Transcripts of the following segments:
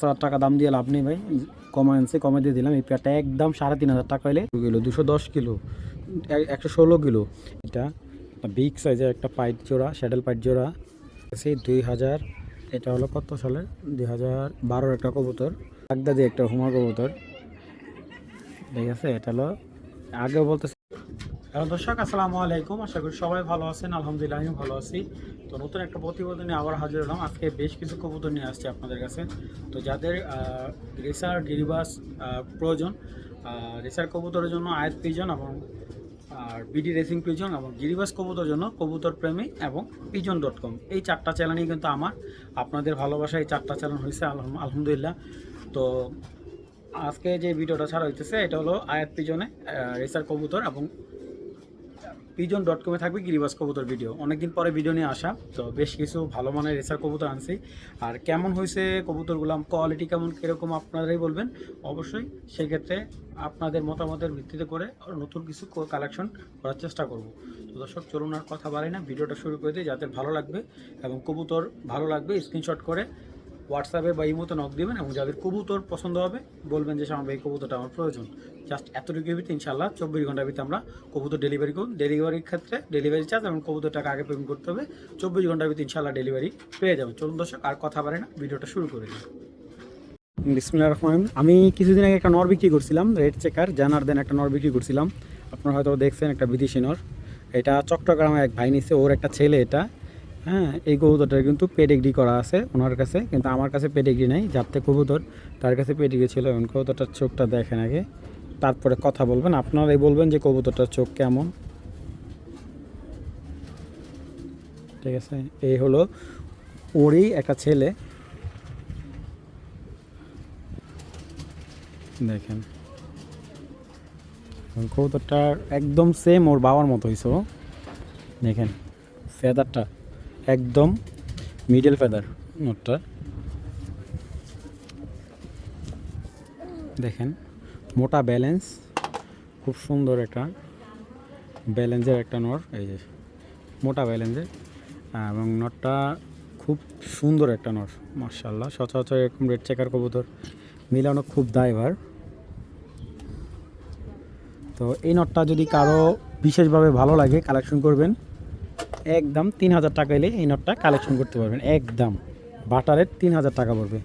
5,000 টাকা দাম দিয়ে লাভ নেই ভাই, কমে দিয়ে দিলাম। এই পেয়ারটা একদম 3,500 টাকা হলে কিলো 210 কিলো 116 কিলো। এটা বিগ সাইজের একটা পাইট জোড়া, স্যাডেল পাইট জোড়া, সেই 2000। এটা হলো কত সালের, 2012 একটা কবুতর, বাগদাদি একটা হুমা কবুতর, ঠিক আছে। এটা হলো আগেও বলতেছি। হ্যালো দর্শক, আসসালামু আলাইকুম। আশা করি সবাই ভালো আছেন। আলহামদুলিল্লাহ আমিও ভালো আছি। তো নতুন একটা প্রতিবেদনে আবার হাজির হলাম। আজকে বেশ কিছু কবুতর নিয়ে আসছি আপনাদের কাছে। তো যাদের রেসার গিরিবাস প্রয়োজন, রেসার কবুতরের জন্য আয়াত পিজন এবং বিডি রেসিং পিজন এবং গিরিবাস কবুতরের জন্য কবুতর প্রেমী এবং pigeon.com, এই 4টা চ্যানেলই কিন্তু আমার, আপনাদের ভালোবাসা এই 4টা চ্যানেল হয়েছে আলহামদুলিল্লাহ। তো আজকে যে ভিডিওটা ছাড়া হইতেছে এটা হলো আয়াত পিজনে রেসার কবুতর এবং pigeon.com থাকবে গিরিবাস কবুতর ভিডিও। অনেকদিন পরে ভিডিও নিয়ে আসা, তো বেশ কিছু ভালো মানের রেসার কবুতর আনছি। আর কেমন হয়েছে কবুতরগুলো, কোয়ালিটি কেমন কীরকম আপনারাই বলবেন অবশ্যই। সেক্ষেত্রে আপনাদের মতামতের ভিত্তিতে করে নতুন কিছু কালেকশন করার চেষ্টা করব। তো দর্শক চলুন আর কথা বাড়াই না, ভিডিওটা শুরু করে দিই। যাদের ভালো লাগবে এবং কবুতর ভালো লাগবে স্ক্রিনশট করে হোয়াটসঅ্যাপে বা ইমোতে নক দেবেন, এবং যাদের কবুতর পছন্দ হবে বলবেন যে আমার এই কবুতরটা আমার প্রয়োজন। জাস্ট এতটুকুর ভিতরে ইনশাল্লাহ 24 ঘন্টার ভিতরে আমরা কবুতর ডেলিভারি করুন। ডেলিভারির ক্ষেত্রে ডেলিভারি চার্জ এবং কবুতর টাকা আগে পেমেন্ট করতে হবে। 24 ঘন্টার ভিতরে ইনশাল্লাহ ডেলিভারি পেয়ে যাবেন। চলুন দর্শক আর কথা বাড়ে না, ভিডিওটা শুরু করে দিই। বিসমিল্লাহির রহমানির রহিম। আমি কিছুদিন আগে একটা নর বিক্রি করছিলাম, রেড চেকার জানারদেন একটা নর বিক্রি করছিলাম। আপনারা হয়তো দেখছেন, একটা বিদেশি নর। এটা চট্টগ্রামে এক ভাই নিচ্ছে, ওর একটা ছেলে এটা। হ্যাঁ, এই কবুতরটার কিন্তু পেডিগ্রি করা আছে ওনার কাছে, কিন্তু আমার কাছে পেডিগ্রি নেই। যার থেকে কবুতর তার কাছে পেডিগ্রি ছিল। এবং কবুতরটার চোখটা দেখেন আগে, তারপরে কথা বলবেন। আপনারাই বলবেন যে কবুতরটার চোখ কেমন, ঠিক আছে। এই হলো ওরই একটা ছেলে, দেখেন। কবুতরটার একদম সেম ওর বাবার মতো হয়েছে ও, দেখেন। ফেদারটা একদম মিডল ফেদার নোটটা, দেখেন। মোটা ব্যালেন্স, খুব সুন্দর একটা ব্যালেন্সের একটা নর, এই যে মোটা ব্যালেন্সের। এবং নটটা খুব সুন্দর একটা নর, মাশাআল্লাহ। সচরাচর এরকম রেড চেকার কবুতর মিলানো খুব দায়ভার। তো এই নটটা যদি কারো বিশেষভাবে ভালো লাগে কালেকশন করবেন, একদম 3,000 টাকা এলে এই নটটা কালেকশন করতে পারবেন। একদম বাটারের 3,000 টাকা পড়বে।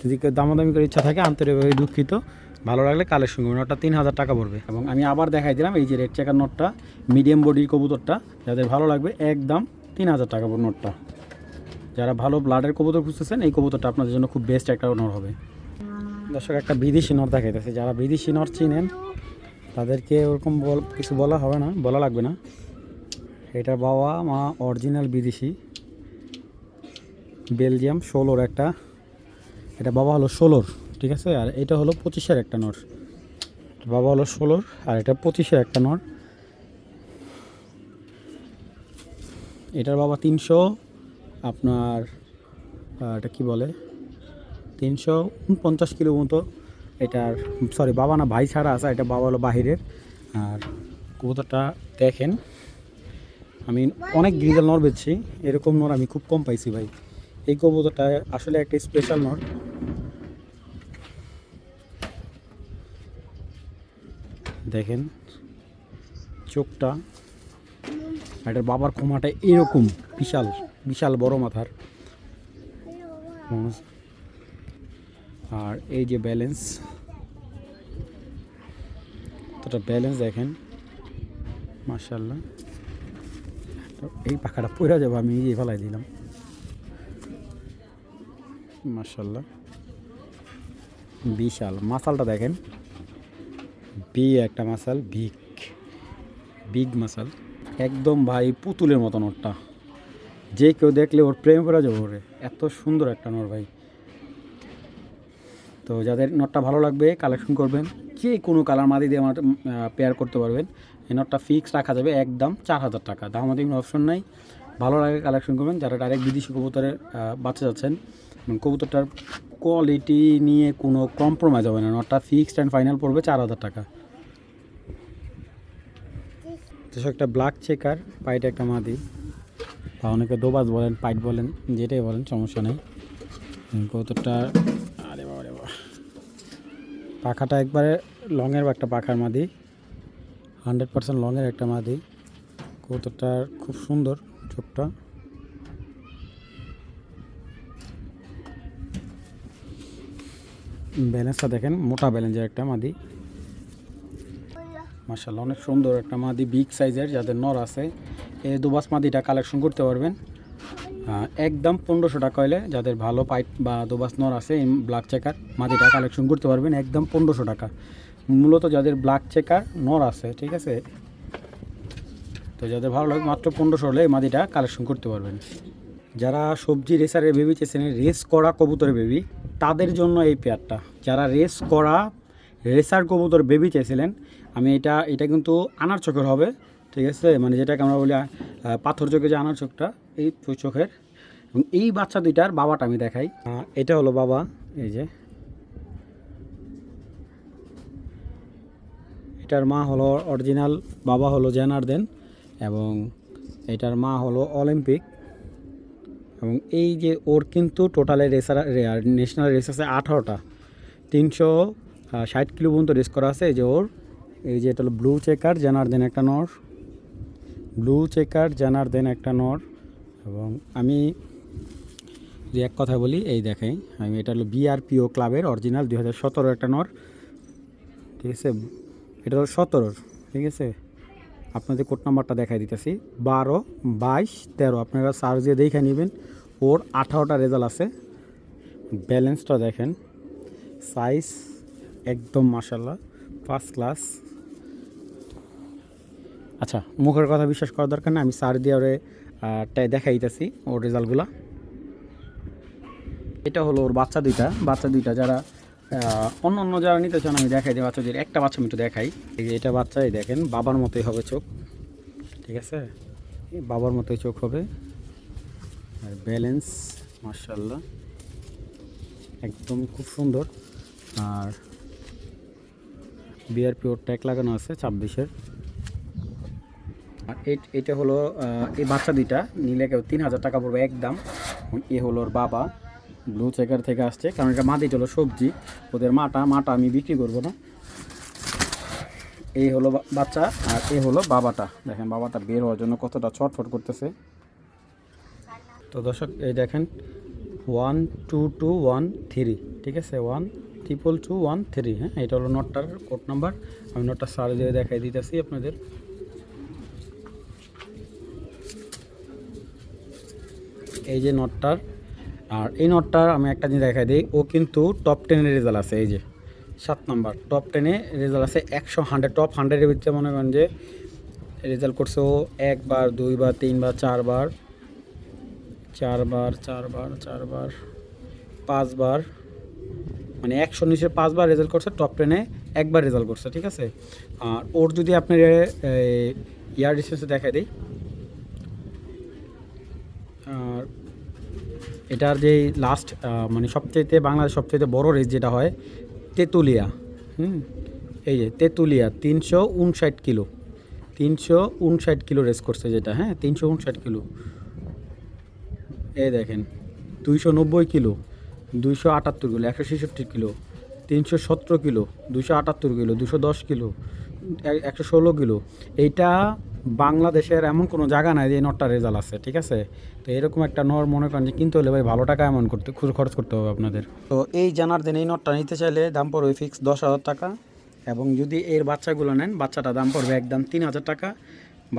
যদি কেউ দামাদামি করে ইচ্ছা থাকে, আন্তরিকভাবে দুঃখিত, ভালো লাগলে কালেকশন করবেন। নটটা 3,000 টাকা পড়বে। এবং আমি আবার দেখাই দিলাম এই যে রেড চেকার নটটা, মিডিয়াম বডির কবুতরটা, যাদের ভালো লাগবে একদম 3,000 টাকা পড়বে নটটা। যারা ভালো ব্লাডের কবুতর খুঁজতেছেন, এই কবুতরটা আপনাদের জন্য খুব বেস্ট একটা নর হবে। দর্শক একটা বিদেশি নর দেখাইতেছে, যারা বিদেশি নর চিনেন তাদেরকে ওরকম কিছু বলা হবে না, বলা লাগবে না। এটা বাবা মা অরিজিনাল বিদেশি, বেলজিয়াম 16 একটা। এটা বাবা হলো 16, ঠিক আছে। আর এটা হলো 25-এর একটা নর। বাবা হলো 16 আর এটা 25-এর একটা নর। এটার বাবা 300, আপনার এটা কি বলে, 349 কিলো মতো। এটার সরি বাবা না, ভাই ছাড়া আছে। এটা বাবা হলো বাহিরের। আর কবুতরটা দেখেন, আমি অনেক গ্রিজাল নর বেচছি, এরকম নর আমি খুব কম পাইছি ভাই। এই কবুতরটা আসলে একটা স্পেশাল নর, দেখেন চোখটা। এটার বাবার খোমাটা এরকম বিশাল বিশাল বড় মাথার। আর এই যে ব্যালেন্স, তোটা ব্যালেন্স দেখেন, মাশাআল্লাহ। তো এই পাখাটা পড়ে যাবো, আমি এই ফেলাই দিলাম, মাশাআল্লাহ। বিশাল মাসালটা দেখেন, একটা মাসাল, বিগ মাসাল, একদম ভাই পুতুলের মতো নরটা। যে কেউ দেখলে ওর প্রেম করে যাবো ওরে, এত সুন্দর একটা নর ভাই। তো যাদের নটটা ভালো লাগবে কালেকশন করবেন, যে কোনো কালার মাদি দিয়ে আমার পেয়ার করতে পারবেন। এই নটটা ফিক্স রাখা যাবে একদম 4,000 টাকা, দামাদি কোনো অপশন নাই। ভালো লাগে কালেকশন করবেন। যারা ডাইরেক্ট বিদেশি কবুতরের বাচ্চা যাচ্ছেন, কবুতরটার কোয়ালিটি নিয়ে কোনো কম্প্রোমাইজ হবে না। নটটা ফিক্সড অ্যান্ড ফাইনাল পড়বে 4,000 টাকা। তো একটা ব্ল্যাক চেকার পাইট একটা মাদি, বা অনেকে দোবাজ বলেন, পাইট বলেন, যেটাই বলেন সমস্যা নেই। কবুতরটা আরে বাবা পাখাটা একবারে লংয়ের একটা পাখার মাদি, 100% লংয়ের একটা মাদি। কবুতরটা খুব সুন্দর চোখটা। ব্যালেন্সটা দেখেন, মোটা ব্যালেন্সের একটা মাদি, মাশাআল্লাহ অনেক সুন্দর একটা মাদি, বিগ সাইজের। যাদের নর আছে এই দুবাস মাদিটা কালেকশন করতে পারবেন একদম 1500 টাকা হইলে। যাদের ভালো পাইট বা দুবাস নর আছে এই ব্ল্যাক চেকার মাদিটা কালেকশন করতে পারবেন একদম 1500 টাকা। মূলত যাদের ব্ল্যাক চেকার নর আছে, ঠিক আছে, তো যাদের ভালো লাগে মাত্র 1500 হলে এই মাদিটা কালেকশন করতে পারবেন। যারা সবজি রেসারের বেবি চেয়েছেন, রেস করা কবুতরের বেবি, তাদের জন্য এই পেয়ারটা। যারা রেস করা রেসার কবুতর বেবি চেয়েছিলেন, আমি এটা কিন্তু আনার চোখের হবে, ঠিক আছে, মানে যেটাকে আমরা বলি পাথর চোখে যে আনার চোখটা, এই চোখের। এবং এই বাচ্চা দুইটার বাবাটা আমি দেখাই। এটা হলো বাবা, এই যে এটার মা হলো অরিজিনাল, বাবা হলো জেনার্দেন, এবং এটার মা হলো অলিম্পিক। এবং এই যে ওর কিন্তু টোটালে রেসার ন্যাশনাল রেস আছে 18টা, 360 কিলো পর্যন্ত রেস করা আছে। এই যে ওর, এই যে এটা হলো ব্লু চেকার জেনার্দেন একটা নর, ব্লু চেকার জেনার্দেন একটা নর। এবং আমি যে এক কথা বলি, এই দেখাই আমি, এটা হলো বিআরপিও ক্লাবের অরিজিনাল 2017 একটা নর, ঠিক আছে, এটা হলো 17, ঠিক আছে। আপনাদের কোড নাম্বারটা দেখাই দিতেছি 12, 22, 13, আপনারা সার্চ দিয়ে দেখে নেবেন। ওর 18টা রেজাল্ট আছে। ব্যালেন্সটা দেখেন, সাইজ একদম মাশাআল্লাহ ফার্স্ট ক্লাস। আচ্ছা, মুখের কথা বিশ্বাস করার দরকার না, আমি সার্চ দিয়ে ওরে দেখাই দিতেছি ওর রেজাল্টগুলো। এটা হলো ওর বাচ্চা দুইটা। যারা অন্য যারা নিতে চান আমি দেখাই দিই বাচ্চাদের। একটা বাচ্চা আমি একটু দেখাই, এই যে এটা বাচ্চা, এই দেখেন বাবার মতোই হবে চোখ, ঠিক আছে, বাবার মতোই চোখ হবে। আর ব্যালেন্স মাশাআল্লাহ একদম খুব সুন্দর। আর বিআরপিও ট্যাগ লাগানো আছে 26-এর। আর এটা হলো এই বাচ্চা দুইটা নিলে কেউ 3000 টাকা পড়বে একদম। এ হলো ওর বাবা, ব্লু চেকার থেকে আসছে, কারণ এটা মাদি হলো সবজি, ওদের মাটা আমি বিক্রি করবো না। এই হলো বাচ্চা, আর এই হলো বাবাটা। দেখেন বাবাটা বের হওয়ার জন্য কতটা ছটফট করতেছে। তো দর্শক এই দেখেন 12213, ঠিক আছে, 12213, হ্যাঁ, এটা হলো নটটার কোড নাম্বার। আমি নটটা সার্চ দিয়ে দেখাই দিতেছি আপনাদের। এই যে নটটার, আর এই নটটার আমি একটা জিনিস দেখাই দিই, ও কিন্তু টপ 10-এর রেজাল্ট আছে। এই যে 7 নাম্বার টপ 10-এ রেজাল্ট আছে, 100 টপ 100-এর ভিতরে মনে করেন যে রেজাল্ট করছে ও 1 বার 2 বার 3 বার 4 বার 5 বার, মানে 100 নিচে 5 বার রেজাল্ট করছে, টপ 10-এ একবার রেজাল্ট করছে, ঠিক আছে। আর ওর যদি আপনার ইয়ার ডিস্টেন্সে দেখাই দিই, আর এটার যে লাস্ট মানে সবচেয়ে বাংলাদেশ সবচেয়ে বড় রেস যেটা হয় তেঁতুলিয়া, এই যে তেঁতুলিয়া 359 কিলো, 359 কিলো রেস করছে যেটা, হ্যাঁ 359 কিলো। এই দেখেন 290 kilo, 278 kilo, 166 kilo, 317 kilo, 278 kilo, 210 kilo, 116 kilo. এইটা বাংলাদেশের এমন কোনো জায়গা নাই যে এই নটটা রেজাল্ট আছে, ঠিক আছে। তো এরকম একটা নর মনে করেন যে কিনতে হলে ভাই ভালো টাকা এমন খরচ করতে হবে আপনাদের। তো এই জানার দিন এই নটটা নিতে চাইলে দাম পড়বে ফিক্স 10,000 টাকা, এবং যদি এর বাচ্চাগুলো নেন বাচ্চাটা দাম পড়বে একদম 3,000 টাকা।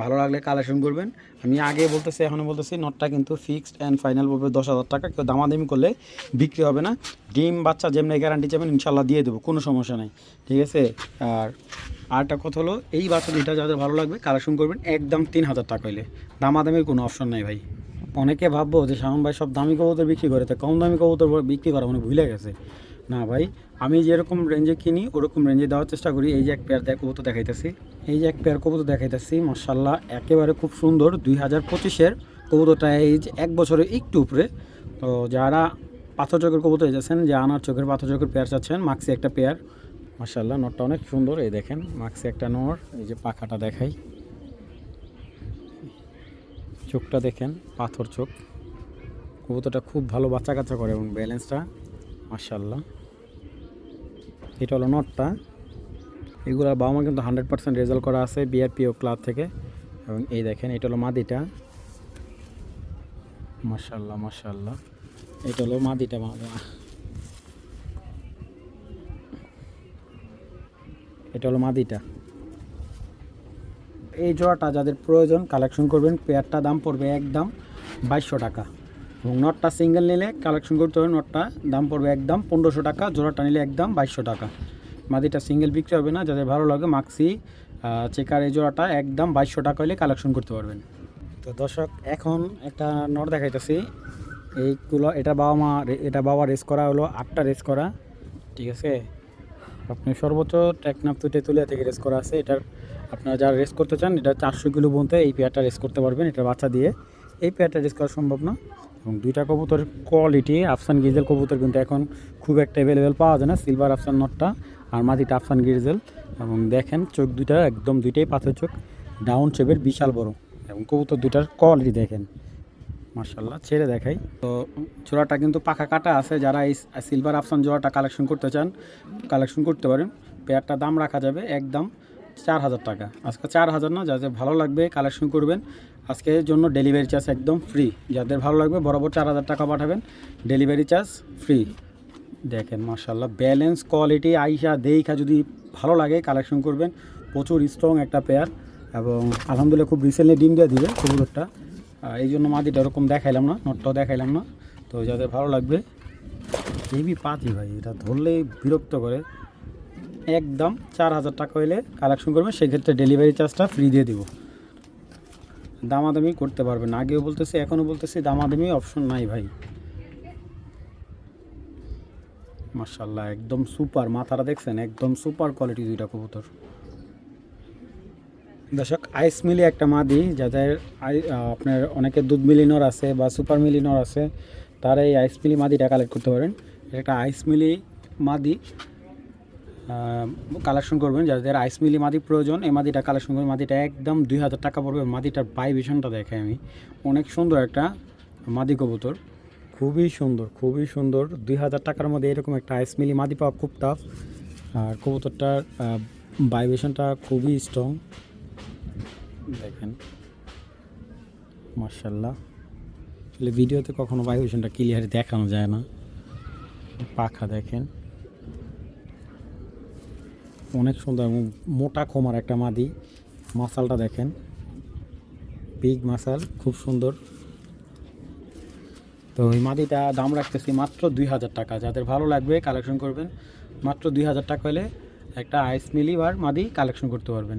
ভালো লাগলে কালেকশন করবেন। আমি আগে বলতেছি এখনও বলতেছি, নটটা কিন্তু ফিক্সড অ্যান্ড ফাইনাল পড়বে 10,000 টাকা। কেউ দামাদামি করলে বিক্রি হবে না। ডিম বাচ্চা যেমনি গ্যারান্টি চাবেন ইনশাল্লাহ দিয়ে দেবো, কোনো সমস্যা নেই, ঠিক আছে। আর একটা কথা হলো, এই বাচ্চা দুইটা যাদের ভালো লাগবে কালেকশন করবেন একদম 3,000 টাকা হইলে, দামাদামির কোনো অপশন নেই ভাই। অনেকে ভাববো যে শাওন ভাই সব দামি কবুতর বিক্রি করে, তো কম দামি কবুতর বিক্রি করা মানে ভুলে গেছে। না ভাই, আমি যেরকম রেঞ্জে কিনি ওরকম রেঞ্জে দেওয়ার চেষ্টা করি। এই যে এক পেয়ার কবুতর দেখাইতেছি, এই যে এক পেয়ার কবুতর দেখাইতেছি, মাশাআল্লাহ একেবারে খুব সুন্দর 2025-এর কবুতরটা, এই যে 1 বছরের একটু উপরে। তো যারা পাথর চোখের কবুতর যাচ্ছেন, যে আনার চোখের পাথর চোখের পেয়ার চাচ্ছেন, মাক্সি একটা পেয়ার, মাশাআল্লাহ নটটা অনেক সুন্দর। এই দেখেন মাক্সি একটা নর, এই যে পাখাটা দেখাই, চোখটা দেখেন পাথর চোখ, কবুতরটা খুব ভালো বাচ্চা কাচ্চা করে এবং ব্যালেন্সটা মাশাআল্লাহ। এটা হলো নটটা। এগুলোর বাবা মা কিন্তু 100% রেজাল্ট করা আছে বিআরপিও ক্লাব থেকে। এবং এই দেখেন এটা হলো মাদিটা, মাশাআল্লাহ মাশাআল্লাহ। এটা হলো মাদিটা, এটা হলো মাদিটা। এই জোড়াটা যাদের প্রয়োজন কালেকশন করবেন, পেয়ারটা দাম পড়বে একদম 2200 টাকা। এবং নটটা সিঙ্গেল নিলে কালেকশন করতে হবে, নটটা দাম পড়বে একদম 1500 টাকা, জোড়াটা নিলে একদম 2200 টাকা। মাদিটা সিঙ্গেল বিক্রি হবে না, যাদের ভালো লাগে মাক্সি চেকার এই জোড়াটা একদম 2200 টাকা হলে কালেকশন করতে পারবেন। তো দর্শক এখন একটা নট দেখাইতেছি। এইগুলো এটা বাবা রেস করা হলো 8টা রেস করা, ঠিক আছে। আপনি সর্বোচ্চ টেকনাফ তুলিয়া থেকে রেস করা আছে। এটার আপনারা যারা রেস করতে চান, এটা 400 কিলো পর্যন্ত এই পেয়ারটা রেস করতে পারবেন। এটা বাচ্চা দিয়ে এই পেয়ারটা রেস করা সম্ভব না। এবং দুইটা কবুতরের কোয়ালিটি, আফসান গিজেল কবুতর কিন্তু এখন খুব একটা অ্যাভেলেবেল পাওয়া যায় না। সিলভার আফসান নটটা আর মাদিটা আফসান গিজেল। এবং দেখেন চোখ দুইটা একদম দুইটাই পাথর চোখ, ডাউন শেপের, বিশাল বড়। এবং কবুতর দুইটার কোয়ালিটি দেখেন, মাশাআল্লাহ। ছেড়ে দেখাই তো, জোড়াটা কিন্তু পাখা কাটা আছে। যারা এই সিলভার আফসান জোড়াটা কালেকশন করতে চান কালেকশন করতে পারেন। পেয়ারটা দাম রাখা যাবে একদম 4000 টাকা। আজকে 4000 না, যাদের ভালো লাগবে কালেকশন করবেন। আজকের জন্য ডেলিভারি চার্জ একদম ফ্রি। যাদের ভালো লাগবে বরাবর 4000 টাকা পাঠাবেন, ডেলিভারি চার্জ ফ্রি। দেখেন মাশাআল্লাহ, ব্যালেন্স কোয়ালিটি আইসা দেইখা যদি ভালো লাগে কালেকশন করবেন। প্রচুর স্ট্রং একটা পেয়ার এবং আলহামদুলিল্লাহ খুব রিসেন্টলি ডিম দিয়ে দিবে কবুতরটা। এই জন্য মাদিটা ওরকম দেখাইলাম না, নটটাও দেখাইলাম না। তো যাদের ভালো লাগবে, হেভি পাতি ভাই, এটা ধরলেই বিরক্ত করে। একদম 4000 টাকা হইলে কালেকশন করবেন, সেক্ষেত্রে ডেলিভারি চার্জটা ফ্রি দিয়ে দিব। দামাদামি করতে পারবেন, আগেও বলতেছি এখনও বলতেছি, দামাদামি অপশন নাই ভাই। মাশাআল্লাহ একদম সুপার, মাথাটা দেখছেন একদম সুপার কোয়ালিটি দুইটা কবুতর। দর্শক আইস মিলি একটা মাদি, যাদের আপনার অনেকের দুধ মিলিনর আছে বা সুপার মিলিনর আছে, তারা এই আইস মিলি মাদিটা কালেক্ট করতে পারেন। একটা আইস মিলি মাদি কালেকশন করবেন। যাদের আইস মিলি মাদি প্রয়োজন এই মাদিটা কালেকশন করবেন। মাদিটা একদম 2000 টাকা পড়বে। মাদিটার ভাইব্রেশনটা দেখে আমি, অনেক সুন্দর একটা মাদি কবুতর, খুবই সুন্দর খুবই সুন্দর। 2000 টাকার মধ্যে এরকম একটা আইস মিলি মাদি পাওয়া খুব টাফ। আর কবুতরটার ভাইব্রেশনটা খুবই স্ট্রং, দেখেন মাশাআল্লাহ। আসলে ভিডিওতে কখনো ভাইব্রেশনটা ক্লিয়ার দেখানো যায় না। পাখা দেখেন অনেক সুন্দর এবং মোটা খোমার একটা মাদি। মাসালটা দেখেন, বিগ মাসাল, খুব সুন্দর। তো এই মাদিটা দাম রাখতেছি মাত্র 2000 টাকা। যাদের ভালো লাগবে কালেকশন করবেন, মাত্র 2000 টাকা হলে একটা আইস মিলি আর মাদি কালেকশন করতে পারবেন।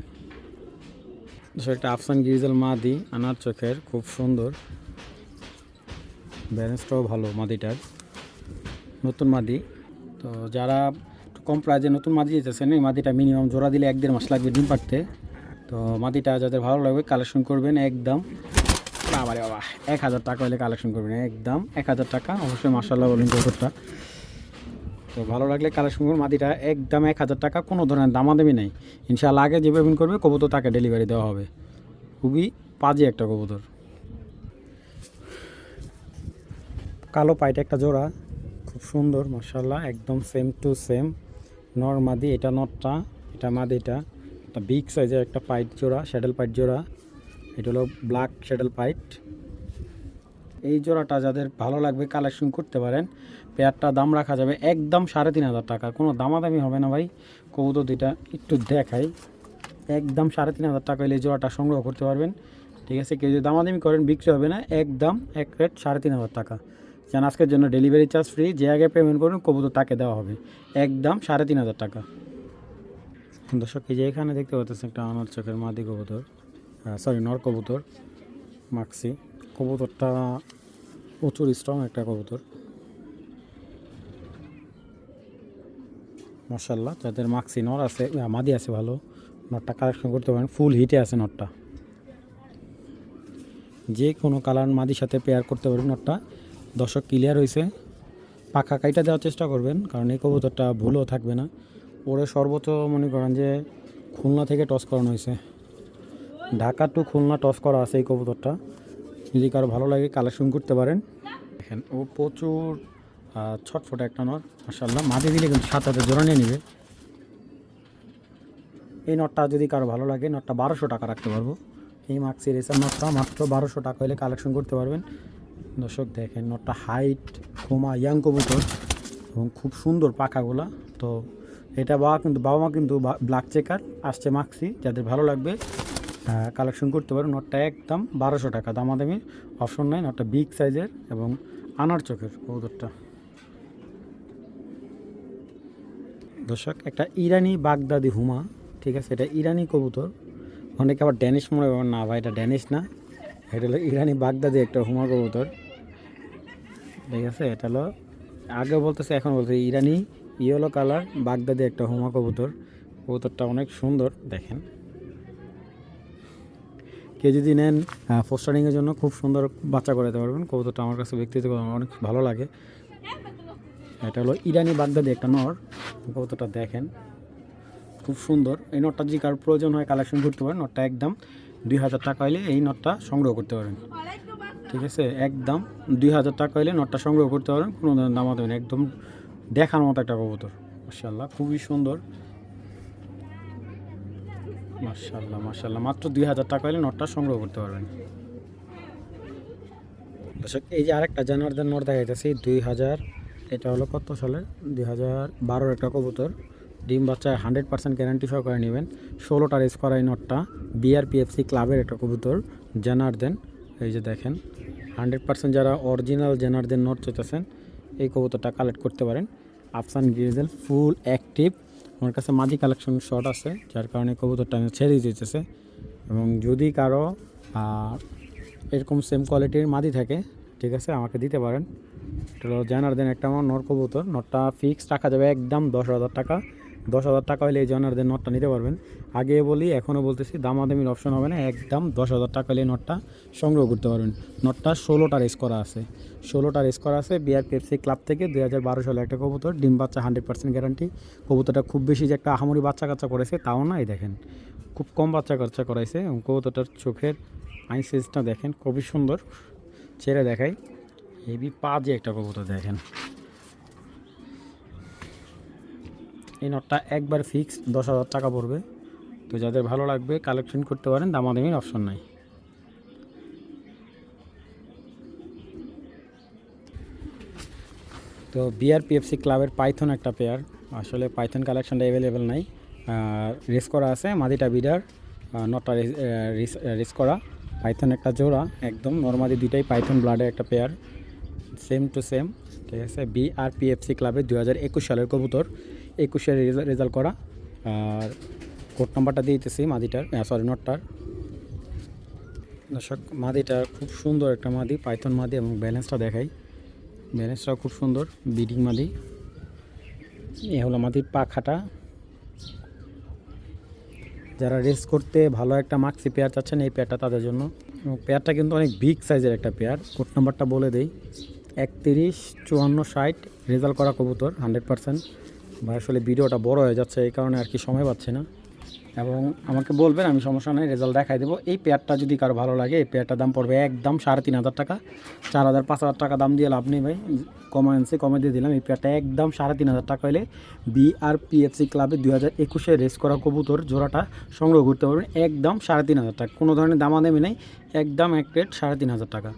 একটা আফসান গিজেল মাদি, আনার চোখের, খুব সুন্দর, ব্যালেন্সটাও ভালো মাদিটার, নতুন মাদি। তো যারা কম প্রাইজে নতুন মাদি যেতেছেন, এই মাদিটা মিনিমাম জোড়া দিলে 1-1.5 মাস লাগবে ডিম পাড়তে। তো মাদিটা যাদের ভালো লাগবে কালেকশন করবেন একদম, বাবা 1000 টাকা হলে কালেকশন করবেন একদম 1000 টাকা। অবশ্যই মাশাআল্লাহ বলেন কবুতরটা। তো ভালো লাগলে কালেকশন করবেন। মাদিটা একদম 1000 টাকা, কোনো ধরনের দামাদামি নেই। ইনশাআল্লাহ আগে যে পেমেন্ট করবে কবুতর তাকে ডেলিভারি দেওয়া হবে। খুবই পাজি একটা কবুতর। কালো পাইট একটা জোড়া, খুব সুন্দর মাশাআল্লাহ, একদম সেম টু সেম নর মাদি। এটা নটটা, এটা মাদিটা। একটা বিগ সাইজের একটা পাইট জোড়া, শ্যাডেল পাইট জোড়া। এটা হলো ব্ল্যাক শ্যাডেল পাইট। এই জোড়াটা যাদের ভালো লাগবে কালেকশন করতে পারেন। পেয়ারটা দাম রাখা যাবে একদম 3500 টাকা, কোনো দামাদামি হবে না ভাই। কবুতর দুইটা একটু দেখাই, একদম 3500 টাকা হলে এই জোড়াটা সংগ্রহ করতে পারবেন, ঠিক আছে। কেউ যদি দামাদামি করেন বিক্রি হবে না, একদম এক রেট 3500 টাকা। যেন আজকের জন্য ডেলিভারি চার্জ ফ্রি, যে আগে পেমেন্ট করবেন কবুতর তাকে দেওয়া হবে একদম 3500 টাকা। দর্শক এই যে এখানে দেখতে পাচ্ছেন একটা আনার চোখের মাদি কবুতর, সরি নর কবুতর মাক্সি। কবুতরটা প্রচুর স্ট্রং একটা কবুতর মাশাআল্লাহ। যাদের মাক্সি নর আছে, মাদি আছে ভালো, নটটা কালেকশন করতে পারেন। ফুল হিটে আছে নটটা, যে কোনো কালার মাদির সাথে পেয়ার করতে পারেন নটটা। দর্শক ক্লিয়ার হয়েছে, পাখা কাইটা দেওয়ার চেষ্টা করবেন, কারণ এই কবুতরটা ভুলও থাকবে না। ওরে সর্বোচ্চ মনে করেন যে খুলনা থেকে টস করানো হয়েছে, ঢাকা টু খুলনা টস করা আছে এই কবুতরটা। যদি কারো ভালো লাগে কালেকশন করতে পারেন। দেখেন ও প্রচুর ছটফটে একটা নর মাশাআল্লাহ। মাদি দিলে কিন্তু 7000 জোড়া নিয়ে নেবে, এই নটটা যদি কারো ভালো লাগে নটটা 1200 টাকা রাখতে পারবো। এই মাক্সি রেসার নটটা মাত্র 1200 টাকা হলে কালেকশন করতে পারবেন। দর্শক দেখেন নটটা হাইট খুমা ইয়াং কবুতর এবং খুব সুন্দর পাখাগুলা। তো এটা বাবা মা কিন্তু ব্ল্যাক চেকার আসছে মাক্সি, যাদের ভালো লাগবে কালেকশন করতে পারেন। নটটা একদম 1200 টাকা, দামাদামি অপশন নাই। নটটা বিগ সাইজের এবং আনার চোখের কবুতরটা। দর্শক একটা ইরানি বাগদাদি হুমা, ঠিক আছে, এটা ইরানি কবুতর। অনেকে আবার ড্যানিশ মনে করেন, না ভাই এটা ড্যানিশ না, এটা হলো ইরানি বাগদাদি একটা হুমা কবুতর, ঠিক আছে। এটা হলো আগে বলতেছে এখন বলতে ইরানি ইয়েলো কালার বাগদাদি একটা হুমা কবুতর। কবুতরটা অনেক সুন্দর দেখেন। কেউ যদি নেন পোস্টারিংয়ের জন্য খুব সুন্দর বাচ্চা করাতে পারবেন। কবুতরটা আমার কাছে ব্যক্তিগত অনেক ভালো লাগে। এটা হলো ইরানি বাগদাদি একটা নর। কবুতরটা দেখেন খুব সুন্দর। এই নটটা যদি কারোর প্রয়োজন হয় কালেকশন করতে পারেন। নটটা একদম 2000 টাকা হলে এই নটটা সংগ্রহ করতে পারেন, ঠিক আছে। একদম 2000 টাকা হলে নটটা সংগ্রহ করতে পারেন, কোনো দাম দেবেন। একদম দেখার মতো একটা কবুতর, মাশাআল্লাহ খুবই সুন্দর, মাশাআল্লাহ মাশাআল্লাহ। মাত্র 2000 টাকা হলে নটটা সংগ্রহ করতে পারবেন। দর্শক এই যে আরেকটা জানোয়ারদের নর দেখাইতেছি 2000, এটা হলো কত সালের 2012 একটা কবুতর। ডিম বাচ্চা 100% গ্যারান্টি সহকারে নেবেন। 16টা রেস করা এই নটটা বিআরপিএফসি ক্লাবের একটা কবুতর জানারদেন। এই যে দেখেন 100% যারা অরিজিনাল জানারদেন নট চাইতেছেন এই কবুতরটা কালেক্ট করতে পারেন। আফসান গ্রিজেল ফুল অ্যাক্টিভ, আমার কাছে মাদি কালেকশন শট আছে, যার কারণে কবুতরটা আমি ছেড়ে দিতেছে। এবং যদি কারো এরকম সেম কোয়ালিটির মাদি থাকে, ঠিক আছে, আমাকে দিতে পারেন। এটা হলো জানারদেন একটা আমার নর কবুতর। নটটা ফিক্সড রাখা যাবে একদম 10,000 টাকা। 10,000 টাকা হলে এই জানারদেন নটটা নিতে পারবেন। আগে বলি এখনও বলতেছি, দামাদামির অপশন হবে না, একদম 10,000 টাকা হলে নটটা সংগ্রহ করতে পারবেন। নটটা 16টা রেস করা আছে, 16টা রেস করা আছে বিআরপিএফসি ক্লাব থেকে। 2012 সালে একটা কবুতর, ডিম বাচ্চা 100% গ্যারান্টি। কবুতরটা খুব বেশি যে একটা আহামরি বাচ্চা কাচ্চা করেছে তাও না, এই দেখেন খুব কম বাচ্চা কাচ্চা করাইছে। এবং কবুতরটার চোখের আই সাইজটা দেখেন খুবই সুন্দর, ছেড়ে দেখাই। হেভি পাজে একটা কবুতর দেখেন। এই নটটা একবার ফিক্স 10,000 টাকা পড়বে। তো যাদের ভালো লাগবে কালেকশন করতে পারেন, দামাদামির অপশন নাই। তো বিআরপিএফসি ক্লাবের পাইথন একটা পেয়ার, আসলে পাইথন কালেকশনটা অ্যাভেলেবেল নাই। রেস করা আছে, মাদিটা বিডার, নটটা রেস করা। পাইথন একটা জোড়া, একদম নর্মালি দুইটাই পাইথন ব্লাডের একটা পেয়ার, সেম টু সেম, ঠিক আছে। বিআরপিএফসি ক্লাবের 2021 সালের কবুতর, 21-এর রেজাল্ট করা। আর কোড নাম্বারটা দিয়ে দিতেছি মাদিটার, সরি নটটার। দর্শক মাদিটার খুব সুন্দর একটা মাদি, পাইথন মাদি, এবং ব্যালেন্সটা দেখাই। ব্যালেন্সটাও খুব সুন্দর, বিডিং মাদি। এ হলো মাদির পাখাটা। যারা রেস করতে ভালো একটা মাক্সি পেয়ার চাচ্ছেন এই পেয়ারটা তাদের জন্য। পেয়ারটা কিন্তু অনেক বিগ সাইজের একটা পেয়ার। কোড নাম্বারটা বলে দেই 315460, রেজাল্ট করা কবুতর 100%। বা আসলে ভিডিওটা বড় হয়ে যাচ্ছে এই কারণে আর কি সময় পাচ্ছি না, এবং আমাকে বলবেন, আমি সমস্যা নেই রেজাল্ট দেখাই দেবো। এই পেয়ারটা যদি কারো ভালো লাগে এই পেয়ারটার দাম পড়বে একদম 3,500 টাকা। 4,000 5,000 টাকা দাম দিয়ে লাভ নেই ভাই, কমে দিয়ে দিলাম। এই পেয়ারটা একদম 3,500 টাকা হলে বিআরপিএফসি ক্লাবে 2021-এ রেস করা কবুতর জোড়াটা সংগ্রহ করতে পারবেন একদম 3,500 টাকা। কোনো ধরনের দামাদামি নেই, একদম এক রেট 3,500 টাকা।